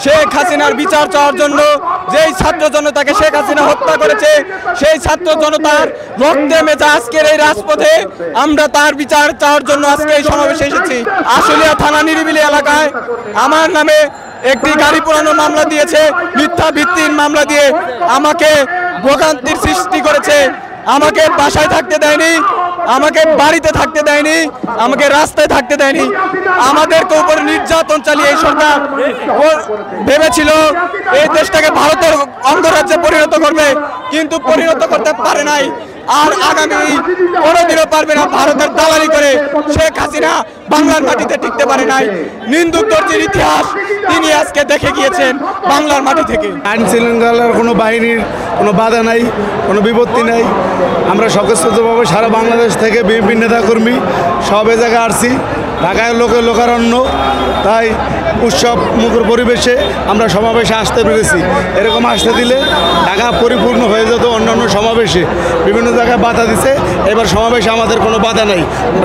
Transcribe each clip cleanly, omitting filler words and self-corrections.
শেখ হাসিনার বিচার চাওয়ার জন্য যেই ছাত্র জনতাকে শেখ হাসিনা হত্যা করেছে সেই ছাত্র জনতার রক্তে মেজা আজকের এই রাজপথে আমরা তার বিচার চাওয়ার জন্য আজকে এই সমাবেশে এসেছি। আশুলিয়া থানা নিরিবিলি এলাকায় আমার নামে একটি গাড়ি পোড়ানোর মামলা দিয়েছে, মিথ্যা ভিত্তির মামলা দিয়ে আমাকে ভোগান্তির সৃষ্টি করেছে। আমাকে বাসায় থাকতে দেয়নি, আমাকে বাড়িতে থাকতে দেয়নি, আমাকে রাস্তায় থাকতে দেয়নি। আমাদেরকে উপরে নির্যাতন চালিয়ে এই সরকার ভেবেছিল এই দেশটাকে ভারতের অঙ্গরাজ্যে পরিণত করবে, কিন্তু পরিণত করতে পারে নাই। আর আগামী কোনোদিনও পারবে না। ভারতের দালালি করে শেখ হাসিনা বাংলার মাটিতে টিকতে পারে নাই। নিন্দুক দর্জির ইতিহাস তিনি আজকে দেখে গিয়েছেন বাংলার মাটি থেকে। আইন শৃঙ্খলার কোনো বাহিনীর কোনো বাধা নাই, কোনো বিপত্তি নাই। আমরা স্বতঃস্ফূর্তভাবে সারা বাংলাদেশ থেকে বিএনপি নেতাকর্মী সব এ জায়গায় আসছি। ঢাকায় লোকারণ্য, তাই উৎসব মুখর পরিবেশে আমরা সমাবেশে আসতে পেরেছি। এরকম আসতে দিলে ঢাকা পরিপূর্ণ হয়ে যেত অন্যান্য সমাবেশে। বিভিন্ন জায়গায় বাধা দিছে, এবার সমাবেশে আমাদের কোনো বাধা নাই।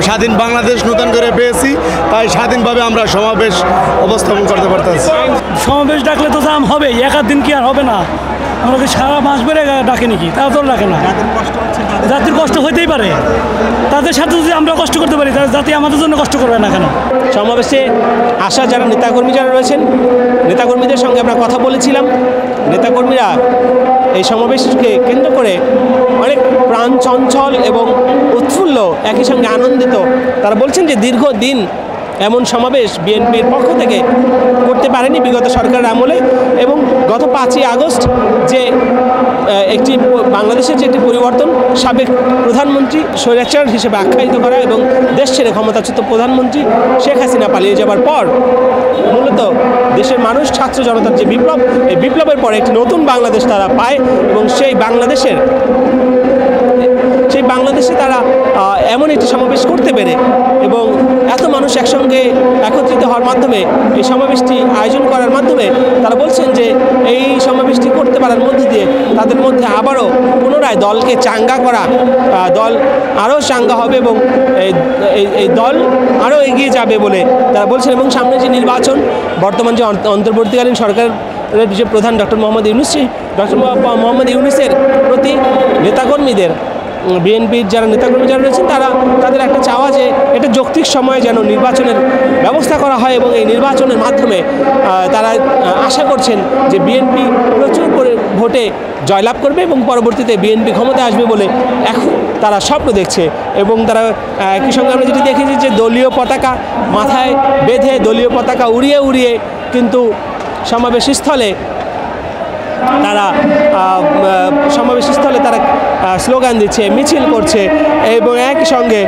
স্বাধীন বাংলাদেশ নতুন করে পেয়েছি, তাই স্বাধীনভাবে আমরা সমাবেশ উপস্থাপন করতে পারতেছি। সমাবেশ ডাকলে তো জাম হবে, এক দিন কি আর হবে না? আমাকে সারা মাস বেড়ে ডাকে নাকি? তারা তো ডাকে না। জাতির কষ্ট হইতেই পারে, তাদের সাথে যদি আমরা কষ্ট করতে পারি তাহলে জাতি আমাদের জন্য কষ্ট করবে না কেন? সমাবেশে আসা যারা নেতাকর্মী যারা রয়েছেন, নেতাকর্মীদের সঙ্গে আমরা কথা বলেছিলাম। নেতাকর্মীরা এই সমাবেশকে কেন্দ্র করে অনেক প্রাণ চঞ্চল এবং উৎফুল্ল, একই সঙ্গে আনন্দিত। তারা বলছেন যে দীর্ঘদিন এমন সমাবেশ বিএনপির পক্ষ থেকে করতে পারেনি বিগত সরকারের আমলে, এবং গত 5ই আগস্ট যে একটি বাংলাদেশের যে একটি পরিবর্তন, সাবেক প্রধানমন্ত্রী স্বৈরাচার হিসেবে আখ্যায়িত করা এবং দেশ ছেড়ে ক্ষমতাচ্যুত প্রধানমন্ত্রী শেখ হাসিনা পালিয়ে যাবার পর মূলত দেশের মানুষ, ছাত্র জনতার যে বিপ্লব, এই বিপ্লবের পরে একটি নতুন বাংলাদেশ তারা পায়, এবং সেই বাংলাদেশে তারা এমন একটি সমাবেশ করতে পেরে এবং এত মানুষ একসঙ্গে একত্রিত হওয়ার মাধ্যমে এই সমাবেশটি আয়োজন করার মাধ্যমে তারা বলছেন যে এই সমাবেশটি করতে পারার মধ্যে দিয়ে তাদের মধ্যে আবারও পুনরায় দলকে চাঙ্গা করা, দল আরও চাঙ্গা হবে এবং এই দল আরও এগিয়ে যাবে বলে তারা বলছেন। এবং সামনে যে নির্বাচন, বর্তমান যে অন্তর্বর্তীকালীন সরকারের যে প্রধান ডক্টর মোহাম্মদ ইউনূসের প্রতি নেতাকর্মীদের, বিএনপির যারা নেতাকর্মী যারা রয়েছেন তাদের একটা চাওয়া যে এটা যৌক্তিক সময়ে যেন নির্বাচনের ব্যবস্থা করা হয়, এবং এই নির্বাচনের মাধ্যমে তারা আশা করছেন যে বিএনপি প্রচুর ভোটে জয়লাভ করবে এবং পরবর্তীতে বিএনপি ক্ষমতায় আসবে বলে এখন তারা স্বপ্ন দেখছে। এবং তারা একই সঙ্গে আমরা যেটি দেখেছি যে দলীয় পতাকা মাথায় বেঁধে, দলীয় পতাকা উড়িয়ে উড়িয়ে কিন্তু সমাবেশস্থলে তারা স্লোগান দিচ্ছে, মিছিল করছে। এবং একই সঙ্গে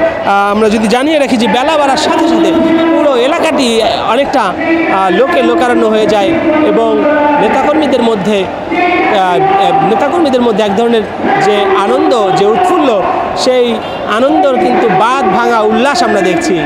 আমরা যদি জানিয়ে রাখি যে বেলা বাড়ার সাথে সাথে পুরো এলাকাটি অনেকটা লোকারণ্য হয়ে যায়, এবং নেতাকর্মীদের মধ্যে এক ধরনের যে আনন্দ, যে উৎফুল্ল, সেই আনন্দর কিন্তু বাঁধ ভাঙা উল্লাস আমরা দেখছি।